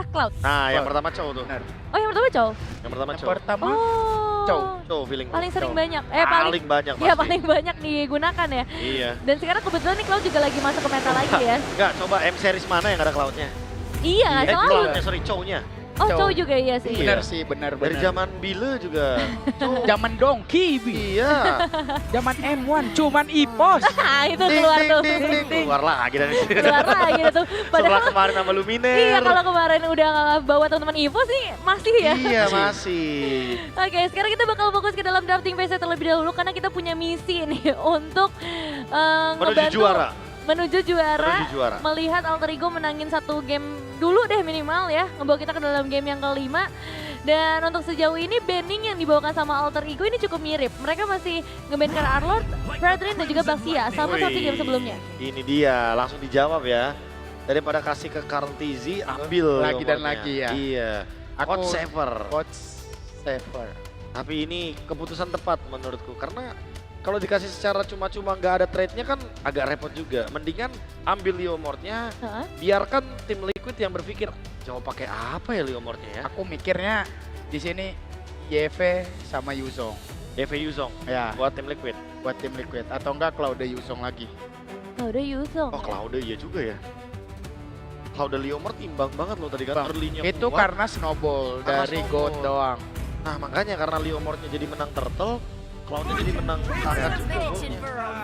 arah Cloud. Nah, yang pertama Chow tuh. Benar. Oh yang pertama Chow? Yang pertama Yang Chow. pertama Oh. Chow. Chow feeling Paling gue. sering Chow. banyak. Paling banyak Iya pasti. paling banyak digunakan ya. Iya. Dan sekarang kebetulan nih Cloud juga lagi masuk ke meta lagi ya. Enggak, coba M series mana yang ada cloudnya? Iya nggak selalu. Cloudnya, sorry, Chow-nya. Oh Chow. Chow juga iya sih. Iya. Benar sih, benar. Dari zaman Bile juga. Chow. Zaman Donkey, Bi. Iya. Zaman M1, cuman IPOS. Nah itu keluar tuh. Keluar lagi dari sini. Keluar lagi tuh. Setelah Padahal kemarin sama Luminer. iya kalau kemarin udah bawa teman-teman Evo sih masih ya. Iya, masih. Oke, sekarang kita bakal fokus ke dalam drafting phase terlebih dahulu karena kita punya misi nih untuk Menuju juara. Menuju juara, Menuju juara. melihat Alter Ego menangin satu game dulu deh minimal ya, ngebawa kita ke dalam game yang kelima. Dan untuk sejauh ini banning yang dibawakan sama Alter Ego ini cukup mirip. Mereka masih nge-ban Arlord, Fredrin dan juga Baxia sama seperti game sebelumnya. Ini dia, langsung dijawab ya. Daripada kasih ke Karntizi, ambil Lagi dan nomornya. lagi ya. Iya. Aku- Code saver. Coach Saver. Tapi ini keputusan tepat menurutku. Karena kalau dikasih secara cuma-cuma nggak ada trade-nya kan agak repot juga. Mendingan ambil Leomord-nya, Heeh. biarkan tim Liquid yang berpikir, coba pakai apa ya Leomord-nya ya? Aku mikirnya di sini YV sama Yuzong. EV Yuzong Ya, buat tim Liquid. buat tim Liquid. Atau enggak Claude Yuzong lagi. Oh, udah Yuzong. Oh, Cloud iya juga ya. Cloud Leomord imbang banget loh tadi kan Bang, early-nya itu kuat. karena snowball Karena dari snowball. God doang. Nah makanya karena Leomord-nya jadi menang turtle, Cloud-nya jadi menang angkat juga golnya.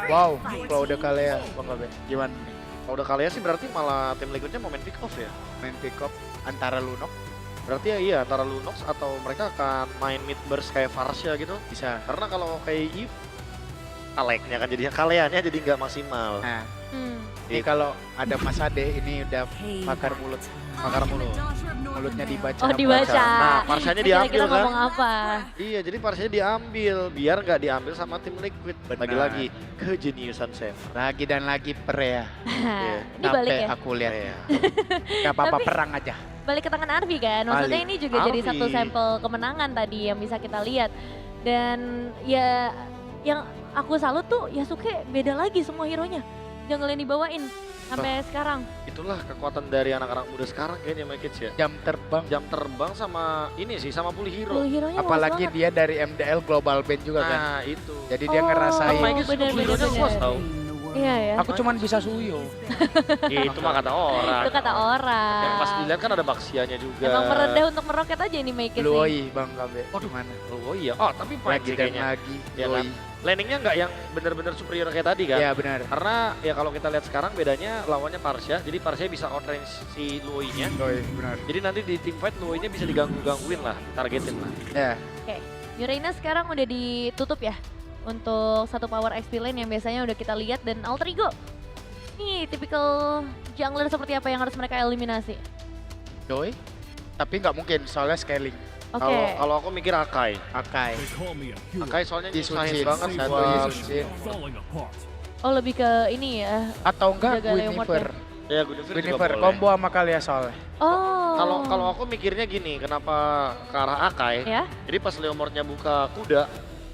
Wow, Claude Kalea, Bang Gabe. Gimana nih? Kalau udah kalian sih berarti malah tim Liquidnya mau main pick off ya? Main pick up antara Lunok Berarti ya iya antara Lunox atau mereka akan main mid burst kayak Varsha gitu. bisa. Karena kalau kayak Eve, Aleknya kan jadinya kaliannya jadi nggak maksimal. Nah, ini Gitu. kalau ada Mas Ade ini udah bakar mulut. Makar mulut. Mulutnya dibaca. Oh dibaca. Nah, Varsyanya Kira-kira diambil kan? ngomong apa? Iya, jadi Varsyanya diambil biar nggak diambil sama tim Liquid. Benar. Lagi-lagi kejeniusan Save. Lagi dan lagi Perea. Iya. Ini balik Capek ya? aku lihat. Iya. Gak apa-apa, Tapi- perang aja. Balik ke tangan Arvi kan, maksudnya Balik. ini juga jadi Arvi. satu sampel kemenangan tadi yang bisa kita lihat. Dan ya yang aku salut tuh Yasuke beda lagi semua hero-nya. Jungle yang dibawain sampai sekarang. Itulah kekuatan dari anak-anak muda sekarang kayaknya My Kids ya. Jam terbang. Jam terbang sama ini sih, sama pulih hero. Full hero-nya luas Apalagi banget. dia dari MDL Global Band juga kan. Nah itu. Jadi dia Oh, ngerasain. My Kids juga pulih hero-nya bener-bener. puas tau. Iya ya, Aku cuman bisa suyo. Itu mah kata orang. itu kata orang. Yang pas dilihat kan ada Baxianya juga. Emang merendah untuk meroket aja ini make it nih. Luoi Bang Gabe. Waduh. Gimana? Oh iya. Oh tapi fine Lagi sih dan kayaknya. lagi. Ya kan? Luoi. Landingnya nggak yang bener-bener superior kayak tadi kan. Iya benar. Karena ya kalau kita lihat sekarang bedanya lawannya Parsha. Jadi Parsha bisa outrange si Luoi-nya. Luoi, benar. Jadi nanti di team fight Luoi-nya bisa diganggu-gangguin lah, targetin lah. Ya. Yuraina sekarang udah ditutup ya untuk satu power XP lane yang biasanya udah kita lihat dan Alter Ego. Nih tipikal jungler seperti apa yang harus mereka eliminasi. Doi. Tapi nggak mungkin soalnya scaling. Oke. Kalau aku mikir Akai. Akai. Akai soalnya nyusahin Yisuncin. banget Satu buat Yisuncin. Oh lebih ke ini ya. Atau enggak Jaga Leomord Guinevere. ya Guinevere juga Guinevere boleh. combo sama Kalia soalnya. Oh. Kalau aku mikirnya gini, kenapa ke arah Akai? ya Jadi pas Leomordnya buka kuda,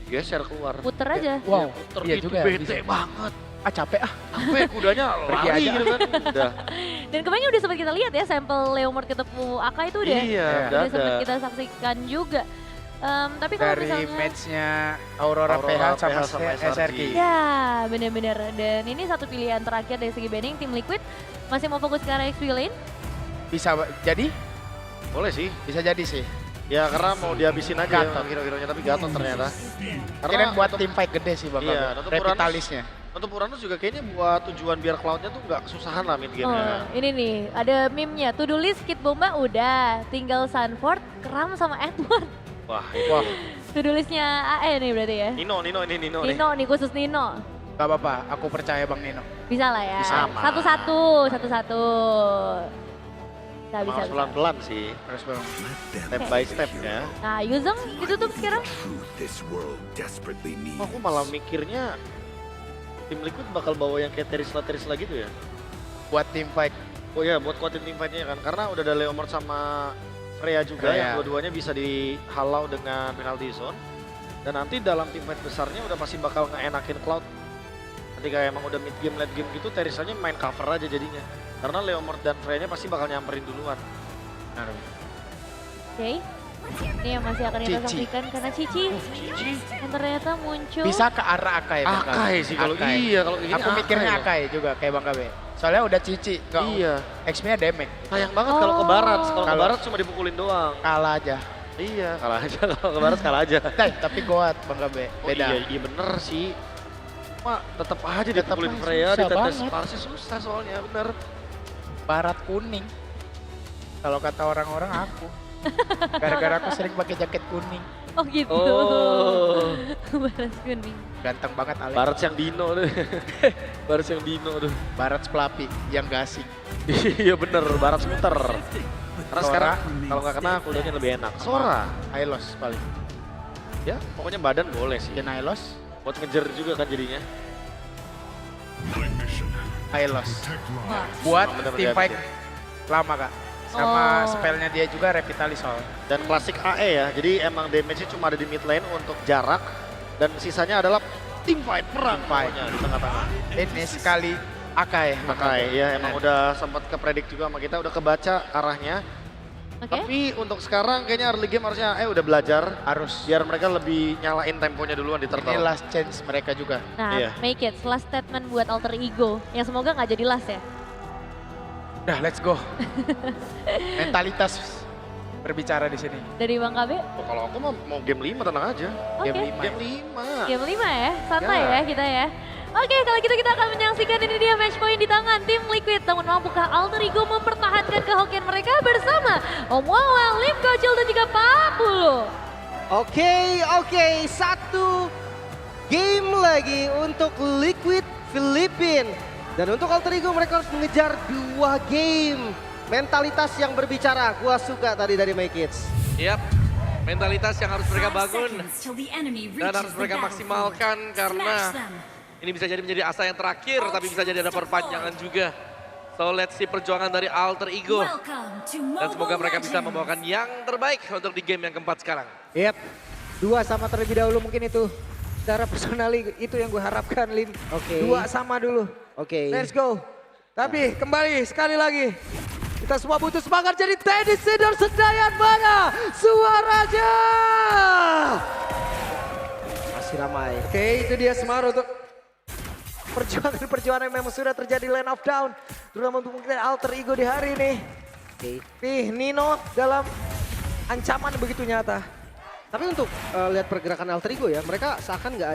geser keluar. puter aja. Wow. Puter Iya itu juga, bete bisa. banget. Ah capek ah. Sampai kudanya Pergi lari aja. gitu kan. Udah. Dan kemarin udah sempat kita lihat ya sampel Leomord ketemu Aka itu udah. Iya, Iya. udah Udah sempat ada. kita saksikan juga. Tapi kalau Dari misalnya matchnya Aurora Aurora PH sama, PH sama SRQ. ya bener-bener dan ini satu pilihan terakhir dari segi banning tim Liquid masih mau fokus ke arah XP lane. Bisa jadi? Boleh sih. Bisa jadi sih. Ya karena mau dihabisin aja Gatot. hero-heronya tapi gatot ternyata. Kira buat tim fight gede sih Bang. Iya, Gabe. untuk Revitalisnya. Untuk Uranus juga kayaknya buat tujuan biar cloudnya tuh nggak kesusahan lah mid game Oh, ini nih ada meme-nya. To-do list Kit Bomba udah, tinggal Sanford, Kram sama Edward. Wah, Wah, To-do listnya AE nih berarti ya. Nino nih. Nino nih khusus Nino. gak apa-apa. Aku percaya Bang Nino. Bisa lah ya. Bisa. Satu-satu. Bisa. Emang pelan-pelan sih, Terus Bang. step by step ya. Nah, Yuzong ditutup sekarang. Aku malah mikirnya tim Liquid bakal bawa yang kayak Terisla gitu ya. Buat tim fight. Oh iya, buat kuatin tim fight-nya kan. Karena udah ada Leomord sama Freya juga Freya. yang dua-duanya bisa dihalau dengan penalty zone. Dan nanti dalam tim fight besarnya udah pasti bakal ngeenakin Cloud. Ketika emang udah mid game, late game gitu, Terisanya main cover aja jadinya. Karena Leomord dan Freya-nya pasti bakal nyamperin duluan. Naruh. Oke. Ini yang masih akan kita Cici. saksikan karena Cici yang ternyata muncul. Bisa ke arah Akai. Bang Gabe. Akai sih kalau Akai. iya kalau kayak gini. Aku mikirnya loh. Akai juga kayak Bang Gabe. Soalnya udah Cici. Iya. XP-nya damage. Sayang banget kalau ke barat. Kalau ke Kalau- barat cuma dipukulin doang. Kalah aja. Iya, kalah aja kalau ke barat kalah aja. Tapi kuat Bang Gabe. Oh Beda. iya bener sih. Cuma tetap aja Tetep dipukulin aja Freya, susah ditetes banget. Sparsi susah soalnya bener. Barat kuning. Kalau kata orang-orang aku. Gara-gara aku sering pakai jaket kuning. Oh gitu. Oh. Baras kuning. Ganteng banget Alex. Barat yang Dino tuh. Barat yang Dino tuh. Barat Pelapi yang gasing. Iya bener, barat skuter. Karena Sora. sekarang kalau nggak kena kudanya lebih enak. Sora. Hylos paling. Ya pokoknya badan boleh sih. Dan Hylos. Buat ngejar juga kan jadinya. Hylos. Wah. Buat Bener-bener tim fight dihabisin. lama kak. Sama Oh. spellnya dia juga Revitalisol. Dan klasik AE ya, jadi emang damage-nya cuma ada di mid lane untuk jarak. Dan sisanya adalah team fight, perang Team fight. pokoknya di tengah-tengah. Ini sekali Akai. Makai ya emang udah sempat kepredik juga sama kita, udah kebaca arahnya. Oke. Tapi untuk sekarang kayaknya early game harusnya udah belajar. Harus. Biar mereka lebih nyalain temponya duluan di Ini turtle. last chance mereka juga. Nah, Iya. make it last statement buat alter ego yang semoga nggak jadi last ya. Udah let's go. Mentalitas berbicara di sini. Dari Bang KB. Oh, kalau aku mau game 5 tenang aja. Oke. Game 5. Game 5. Game 5 ya, santai Ya. ya kita ya. Oke, kalau gitu kita akan menyaksikan ini dia match point di tangan tim Liquid. Namun mampukah Alter Ego mempertahankan kehokian mereka bersama Om Wawa, Lim Gocil dan juga Pak Pulu. Oke, satu game lagi untuk Liquid Filipin. Dan untuk Alter Ego mereka harus mengejar 2 game. Mentalitas yang berbicara, gua suka tadi dari My Kids. Yap, mentalitas yang harus mereka bangun dan dan harus mereka maksimalkan karena ini bisa jadi menjadi asa yang terakhir tapi bisa jadi ada perpanjangan juga. So let's see perjuangan dari Alter Ego dan semoga mereka bisa membawakan yang terbaik untuk di game yang keempat sekarang. Yap, 2 sama terlebih dahulu mungkin itu. Secara personally itu yang gue harapkan, Lim. Oke. 2 sama dulu. Oke. Let's go. Tapi kembali sekali lagi. Kita semua butuh semangat jadi Teddy Sidor Sedayan, mana suaranya? Masih ramai. Oke, itu dia semangat untuk perjuangan-perjuangan yang memang sudah terjadi line of down. Terutama untuk mungkin Alter Ego di hari ini. Oke. Nih, Nino dalam ancaman begitu nyata. Tapi untuk lihat pergerakan Alter Ego ya, mereka seakan nggak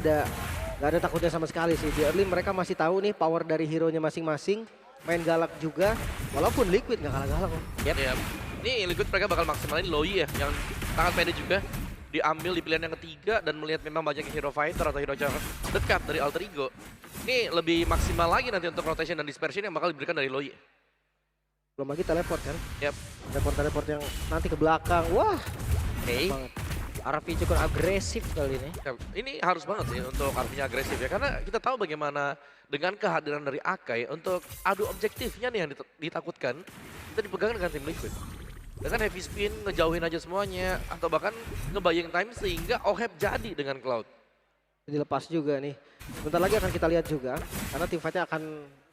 ada takutnya sama sekali sih. Di early mereka masih tahu nih power dari hero-nya masing-masing. Main galak juga, walaupun Liquid nggak kalah-galak kok. Yap. Ini Liquid mereka bakal maksimalin Loi ya yang sangat pede juga. Diambil di pilihan yang ketiga dan melihat memang banyak hero fighter atau hero dekat dari Alter Ego. Ini lebih maksimal lagi nanti untuk rotation dan dispersion yang bakal diberikan dari Loi. Belum lagi teleport kan. Yap. Teleport yang nanti ke belakang. Wah, Oke. banget. RP cukup agresif kali ini. Ya, ini harus banget sih untuk artinya agresif ya. Karena kita tahu bagaimana dengan kehadiran dari Akai untuk adu objektifnya nih yang ditakutkan. Kita dipegang dengan tim Liquid. Dengan heavy spin, ngejauhin aja semuanya. Atau bahkan ngebayang time sehingga Oheb jadi dengan Cloud. Dilepas juga nih. Bentar lagi akan kita lihat juga. Karena tim fightnya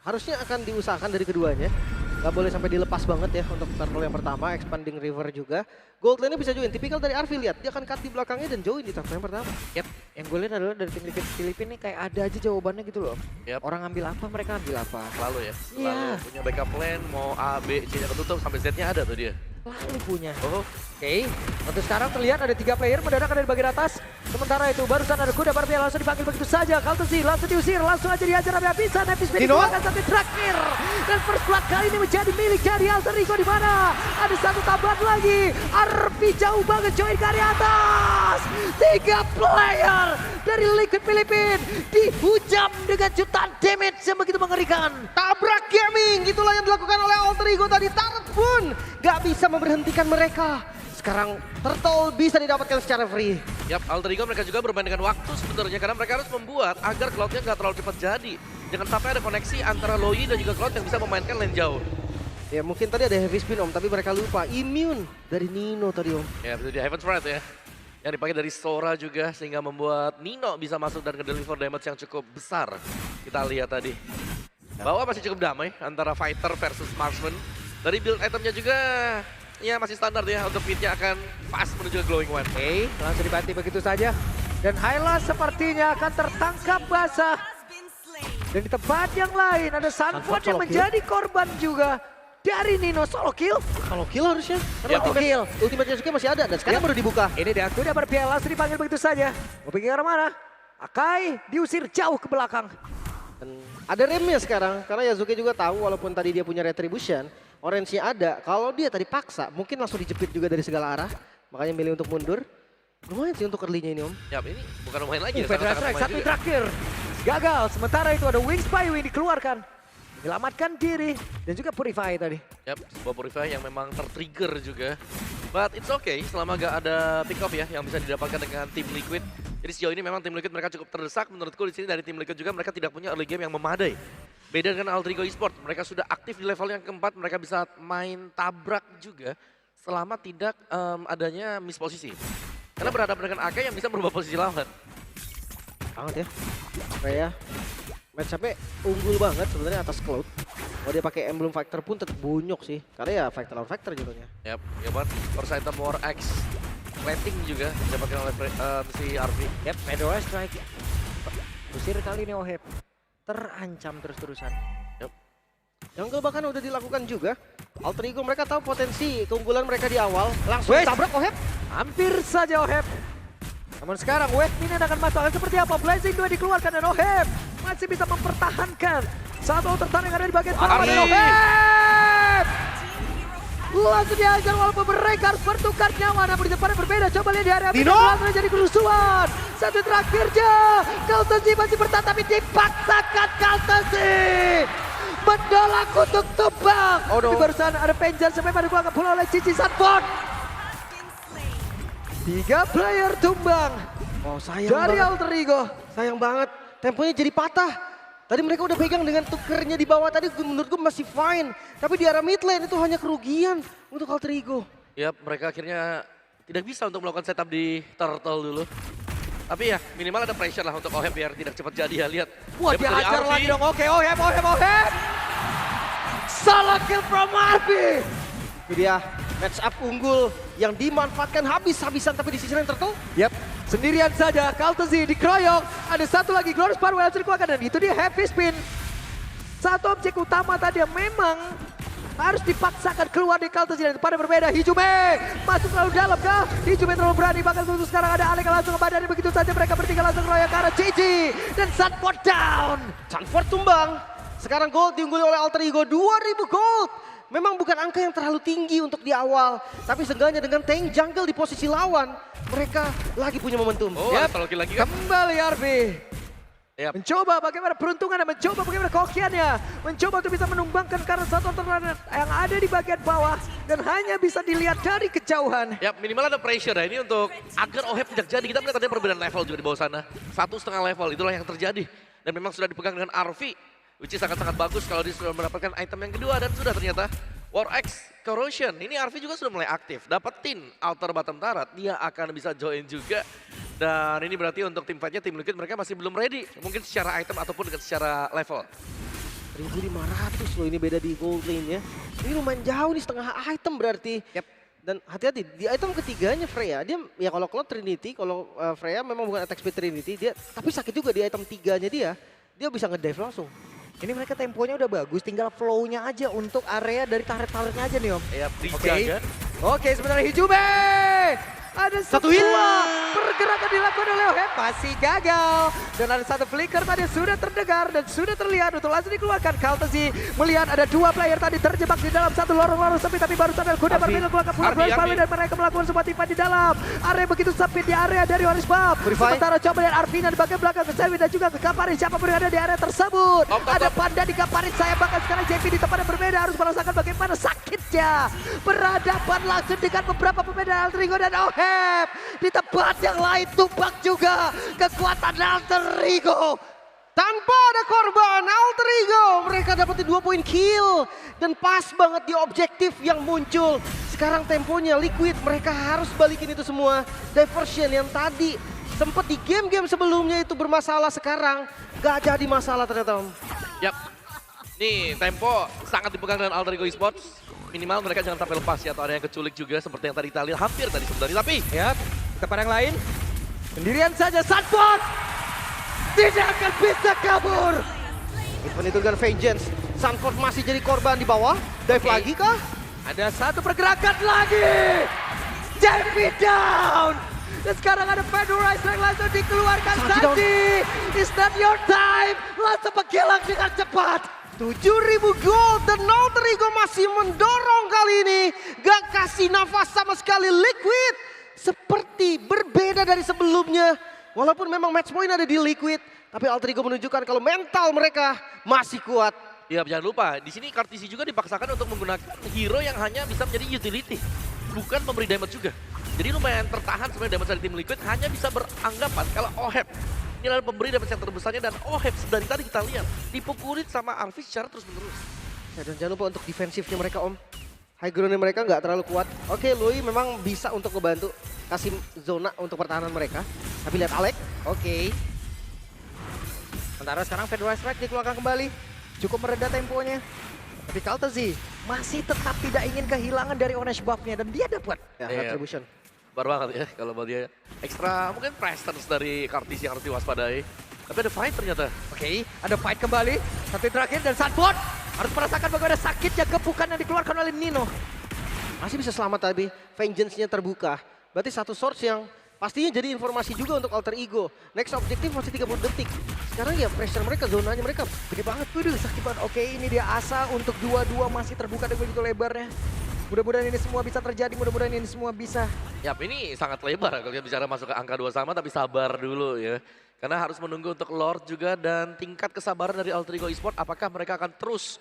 harusnya akan diusahakan dari keduanya. Gak boleh sampai dilepas banget ya untuk turtle yang pertama. Expanding River juga. Gold lane-nya bisa join. Tipikal dari Arvi, lihat. Dia akan cut di belakangnya dan join di turtle yang pertama. Yap, yang gue lihat adalah dari tim Liquid Filipina nih kayak ada aja jawabannya gitu loh. Yap. Orang ngambil apa, mereka ambil apa. Selalu ya. Selalu Iya. punya backup plan. Mau A, B, C-nya ketutup sampai Z-nya ada tuh dia. Lalu punya. Oh, Oke, untuk sekarang terlihat ada 3 player mendadak ada di bagian atas. Sementara itu barusan ada kuda Barbie langsung dipanggil begitu saja. Kaltesi langsung diusir, langsung aja dihajar habis-habisan. Nepis dikeluarkan sampai terakhir. Dan first blood kali ini menjadi milik dari Alter Ego di mana ada satu tambahan lagi. Arpi jauh banget join ke area atas. 3 player dari Liquid Filipin dihujam dengan jutaan damage yang begitu mengerikan. Tabrak gaming, itulah yang dilakukan oleh Alter Ego tadi. Turret pun gak bisa memberhentikan mereka. Sekarang turtle bisa didapatkan secara free. yap, Alter Ego mereka juga bermain dengan waktu sebenarnya karena mereka harus membuat agar Cloud-nya nggak terlalu cepat jadi. Jangan sampai ada koneksi antara Loi dan juga Cloud yang bisa memainkan lane jauh. Ya mungkin tadi ada heavy spin Om, tapi mereka lupa. Immune dari Nino tadi Om. Ya, itu dia Heaven's Right ya. Yang dipakai dari Sora juga sehingga membuat Nino bisa masuk dan nge-deliver damage yang cukup besar. Kita lihat tadi. Bahwa masih cukup damai antara fighter versus marksman. Dari build itemnya juga ya masih standar ya untuk pitnya akan pas menuju ke Glowing One. Oke, langsung dibanti begitu saja. Dan Hyla sepertinya akan tertangkap basah. Dan di tempat yang lain ada Sanford yang solo menjadi korban juga dari Nino solo kill. Kalau kill harusnya. Ya, Karena ultimate Yasuke masih ada dan sekarang baru dibuka. Ini dia kuda berpiala langsung dipanggil begitu saja. Mau pergi ke arah mana? Akai diusir jauh ke belakang. Dan ada remnya sekarang karena Yasuke juga tahu walaupun tadi dia punya retribution, orange-nya ada. Kalau dia tadi paksa, mungkin langsung dijepit juga dari segala arah. Makanya milih untuk mundur. Lumayan sih untuk early-nya ini, Om. Ya, ini bukan lumayan lagi. Federal sangat-sangat Strike lumayan satu juga. terakhir. Gagal. Sementara itu ada Wings by Wing dikeluarkan. Menyelamatkan diri dan juga Purify tadi. Yap, sebuah Purify yang memang tertrigger juga. But it's okay selama gak ada pick off ya yang bisa didapatkan dengan tim Liquid. Jadi sejauh ini memang tim Liquid mereka cukup terdesak. Menurutku di sini dari tim Liquid juga mereka tidak punya early game yang memadai. Beda dengan Alter Ego Esports, mereka sudah aktif di level yang keempat, mereka bisa main tabrak juga selama tidak adanya misposisi. Karena berhadapan dengan Ake yang bisa merubah posisi lawan. Banget ya. Freya match-up-nya unggul banget sebenarnya atas Cloud. Kalau dia pakai emblem Factor pun tetap bunyok sih. Karena ya Factor lawan Factor jadinya. Yap, ya banget. First item War X. Plating juga didapatkan oleh si RV. Yep, Federal Strike. Usir kali ini Oheb. Terancam terus-terusan. Jungle bahkan udah dilakukan juga. Alter Ego mereka tahu potensi keunggulan mereka di awal. Langsung Wes. tabrak Oheb. Hampir saja Oheb. Namun sekarang West Minion akan masuk. Seperti apa? Blazing 2 dikeluarkan dan Oheb masih bisa mempertahankan satu tertarik yang ada di bagian bawah dan Oheb langsung dihajar walaupun mereka harus bertukar nyawa. Namun di tempat yang berbeda. Coba lihat di area Dino. langsung jadi kerusuhan. Satu terakhirnya. Kaltesi masih bertahan tapi dipaksakan Kaltesi menolak untuk tumbang. Oh, no. Di barusan ada Penjar sampai pada keluarga pula oleh Cici Sanford. 3 player tumbang Oh sayang dari banget. Alter Ego. Sayang banget. Temponya jadi patah. Tadi mereka udah pegang dengan tukernya di bawah tadi menurutku masih fine. Tapi di arah mid lane itu hanya kerugian untuk Alter Ego. Yap, mereka akhirnya tidak bisa untuk melakukan setup di Turtle dulu. Tapi ya minimal ada pressure lah untuk Oheb biar tidak cepat jadi ya. Lihat. Wah Dia dihajar dari RV. lagi dong. Oke, Oheb. Salah kill from Arby. Itu dia match up unggul yang dimanfaatkan habis-habisan tapi di sisi lain Turtle. Yap, sendirian saja Kaltesi dikeroyok. Ada satu lagi Glorious Power yang dikeluarkan dan itu dia heavy spin. Satu objek utama tadi yang memang harus dipaksakan keluar di Kaltesi dan pada berbeda. Hijume masuk terlalu dalam kah? Hijume terlalu berani bahkan untuk sekarang ada Alek langsung ke badan begitu saja mereka bertiga langsung keroyok ke arah Cici dan Sanford down. Sanford tumbang. Sekarang gold diungguli oleh Alter Ego 2000 gold. Memang bukan angka yang terlalu tinggi untuk di awal. Tapi seenggaknya dengan tank jungle di posisi lawan. Mereka lagi punya momentum. Oh, Yap. ada lagi kan. Kembali Arby. Yap. Mencoba bagaimana peruntungan dan mencoba bagaimana kokiannya. Mencoba untuk bisa menumbangkan karena satu turnamen yang ada di bagian bawah. Dan hanya bisa dilihat dari kejauhan. Ya minimal ada pressure ya ini untuk agar Oheb tidak jadi. Kita melihat ada perbedaan level juga di bawah sana. 1,5 level itulah yang terjadi. Dan memang sudah dipegang dengan RV. Which is sangat-sangat bagus kalau dia sudah mendapatkan item yang kedua. Dan sudah ternyata War X Corrosion. Ini RV juga sudah mulai aktif. Dapetin Outer Bottom Turret. Dia akan bisa join juga. Dan ini berarti untuk tim fightnya tim Liquid mereka masih belum ready. Mungkin secara item ataupun dengan secara level. 1500 loh ini beda di gold lane-nya. Ini lumayan jauh nih setengah item berarti. Yap. Dan hati-hati di item ketiganya Freya, dia ya kalau Cloud Trinity, kalau Freya memang bukan attack speed Trinity, dia tapi sakit juga di item 3-nya dia bisa ngedive langsung. Ini mereka temponya udah bagus, tinggal flow-nya aja untuk area dari turret-turretnya aja nih Om. Ya Oke. dijaga. Oke, sebenarnya Hijume. Ada Satu sebuah hit. pergerakan dilakukan oleh Oheb, masih gagal. Dan ada satu flicker tadi sudah terdengar dan sudah terlihat untuk langsung dikeluarkan. Kaltesi melihat ada 2 player tadi terjebak di dalam satu lorong-lorong sempit. Tapi baru sadar kuda berpindah keluarkan pula Arby. dan mereka melakukan semua tipe di dalam. Area begitu sempit di area dari Orange Buff. Sementara coba lihat Arvina di bagian belakang ke Selvi dan juga ke Kaparin. Siapapun yang ada di area tersebut. Ada Panda di Kaparin, saya bahkan sekarang JP di tempat yang berbeda harus merasakan bagaimana sakitnya. Berhadapan langsung dengan beberapa pemain Alter Ego dan Oheb. Di tempat yang lain tumbang juga kekuatan Alter Ego. Tanpa ada korban, Alter Ego mereka dapetin 2 poin kill. Dan pas banget di objektif yang muncul. Sekarang temponya Liquid, mereka harus balikin itu semua. Diversion yang tadi sempat di game-game sebelumnya itu bermasalah, sekarang gak jadi masalah ternyata Om. Yap. Nih tempo sangat dipegang dengan Alter Ego Esports. minimal mereka jangan sampai lepas ya, atau ada yang keculik juga seperti yang tadi kita lihat hampir tadi sebenarnya. Tapi Ya, kita pada yang lain. Sendirian saja Sunspot. Tidak akan bisa kabur. Event itu dengan Vengeance. Sunford masih jadi korban di bawah. Dive Oke. lagi kah? Ada satu pergerakan lagi. Jamie down. Dan sekarang ada Fedorize yang langsung dikeluarkan. Sanji down. Sanji, it's not your time. Langsung menghilang dengan cepat. 7.000 gold dan Alter Ego masih mendorong kali ini. Gak kasih nafas sama sekali Liquid. Seperti berbeda dari sebelumnya. Walaupun memang match point ada di Liquid. Tapi Alter Ego menunjukkan kalau mental mereka masih kuat. ya jangan lupa, di sini Kartisi juga dipaksakan untuk menggunakan hero yang hanya bisa menjadi utility, bukan memberi damage juga. Jadi lumayan tertahan sebenarnya damage dari tim Liquid, hanya bisa beranggapan kalau Oheb ini adalah pemberi damage yang terbesarnya, dan Oheb dari tadi kita lihat dipukulin sama Arvis secara terus-menerus. Ya, dan jangan lupa untuk defensifnya mereka Om. High groundnya mereka nggak terlalu kuat. Oke, Lui memang bisa untuk ngebantu kasih zona untuk pertahanan mereka. Tapi lihat Alek. Oke. Sementara sekarang Fedorize Strike dikeluarkan kembali. Cukup mereda temponya. Tapi Kaltezi masih tetap tidak ingin kehilangan dari orange buff-nya. Dan dia dapat. Ya, Iya. retribution. Baru banget ya kalau buat dia. Ekstra mungkin presence dari Kartisi yang harus diwaspadai. Tapi ada fight ternyata. Oke, ada fight kembali. Satu terakhir dan Sunbot harus merasakan bagaimana sakitnya gepukan yang dikeluarkan oleh Nino. Masih bisa selamat tapi Vengeance-nya terbuka. Berarti satu source yang pastinya jadi informasi juga untuk Alter Ego. Next objektif masih 30 detik. Sekarang ya pressure mereka, zonanya mereka gede banget. Waduh, sakit banget. Oke, ini dia asa untuk dua-dua masih terbuka dengan begitu lebarnya. Mudah-mudahan ini semua bisa terjadi, mudah-mudahan ini semua bisa. Yap, ini sangat lebar kalau kita bicara masuk ke angka 2 sama, tapi sabar dulu ya. Karena harus menunggu untuk Lord juga dan tingkat kesabaran dari Alter Ego Esports. Apakah mereka akan terus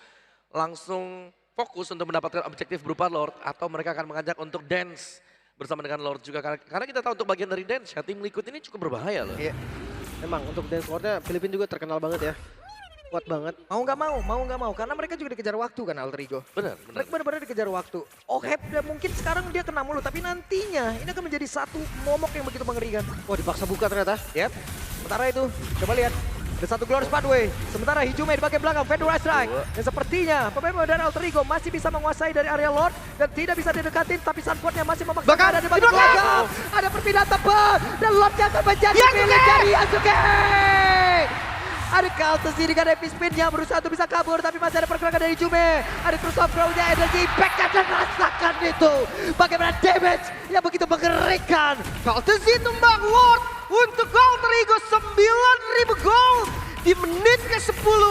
langsung fokus untuk mendapatkan objektif berupa Lord, atau mereka akan mengajak untuk dance bersama dengan Lord juga. Karena kita tahu untuk bagian dari dance ya, tim Liquid ini cukup berbahaya loh. Iya. Memang untuk dance ward-nya Filipina juga terkenal banget ya. Kuat banget. Mau nggak mau. Karena mereka juga dikejar waktu kan Alter Ego. Benar, benar. Mereka benar-benar dikejar waktu. Oheb dan mungkin sekarang dia kena mulu, tapi nantinya ini akan menjadi satu momok yang begitu mengerikan. Wah, dipaksa buka ternyata. Yap. Sementara itu, coba lihat. Ada satu Glorious Pathway. Sementara Hijume di bagian belakang, Fedorize Strike. Dan sepertinya pemain dari Alter Ego masih bisa menguasai dari area Lord. Dan tidak bisa didekatin, tapi Sunport-nya masih memaksa Bakar, ada di bagian dibakar. belakang. Ada perpindahan tepat. Dan Lord-nya akan menjadi Yasuke! milik dari Yasuke. Ada Kaltezi dengan Epic Spin-nya berusaha untuk bisa kabur, tapi masih ada pergerakan dari Hijume. Ada Cruise of Crow-nya, energi impact-nya, dan rasakan itu. Bagaimana damage yang begitu mengerikan. Kaltezi tumbang Lord untuk Alter Ego 9.000 gold di menit ke-10.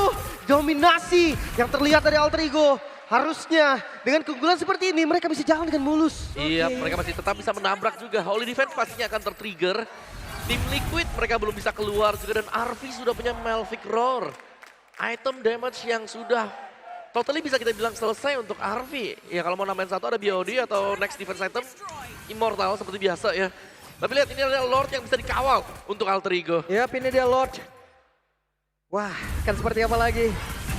Dominasi yang terlihat dari Alter Ego. Harusnya dengan keunggulan seperti ini mereka bisa jalan dengan mulus. Iya, mereka masih tetap bisa menabrak juga. Holy Defense pastinya akan tertrigger. Tim Liquid mereka belum bisa keluar juga, dan Arvi sudah punya Malphite Roar. Item damage yang sudah totally bisa kita bilang selesai untuk Arvi. Ya kalau mau namain satu ada BOD atau next defense item Immortal seperti biasa ya. Tapi lihat ini adalah Lord yang bisa dikawal untuk Alter Ego. Yap, ini dia Lord. Wah, akan seperti apa lagi?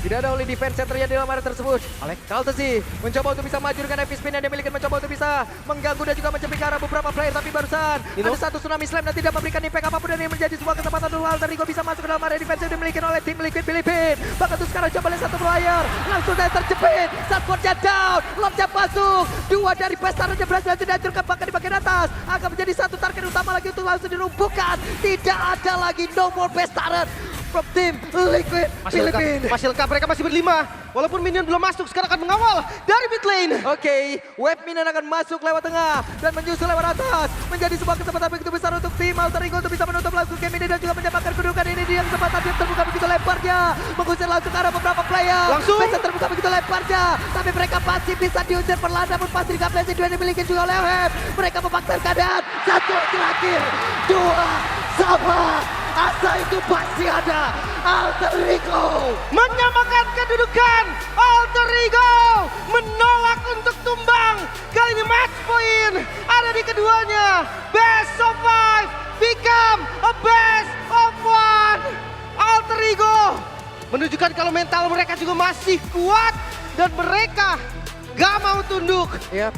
Tidak ada Holy Defense yang terjadi dalam area tersebut. Alek Kaltezi mencoba untuk bisa maju dengan Epic Spin yang dimiliki, mencoba untuk bisa mengganggu dan juga mencuri ke arah beberapa player. Tapi barusan ada satu Tsunami Slam dan tidak memberikan impact apapun, dan ini menjadi sebuah kesempatan untuk Alter Ego bisa masuk ke dalam area defense yang dimiliki oleh tim Liquid Filipina. Bahkan tuh sekarang coba lihat satu player. Langsung saja terjepit. Sunport-nya down. Lord-nya masuk. Dua dari Pestarnya berhasil dihancurkan, bahkan di bagian atas. Akan menjadi satu target utama lagi untuk langsung dilumpuhkan. Tidak ada lagi no more Pestarnya from tim Liquid Filipina. Masih lengkap, mereka masih berlima. Walaupun minion belum masuk, sekarang akan mengawal dari mid lane. Oke, wave minion akan masuk lewat tengah dan menyusul lewat atas. Menjadi sebuah kesempatan begitu besar untuk tim Alter Ego untuk bisa menutup langsung game ini dan juga menyamakan kedudukan ini. Dia kesempatan yang terbuka begitu lebarnya. Mengusir langsung ke arah beberapa player. Langsung. Bisa terbuka begitu lebarnya. Tapi mereka masih bisa diusir perlahan, namun pasti di kaplesi dua dimiliki juga oleh Oheb. Mereka memaksa keadaan. Satu terakhir. Dua sama. Asa itu pasti ada. Alter Ego Menyamakan kedudukan. Alter Ego menolak untuk tumbang. Kali ini match point ada di keduanya. Best of 5 become a best of 1. Alter Ego menunjukkan kalau mental mereka juga masih kuat dan mereka gak mau tunduk. Yap,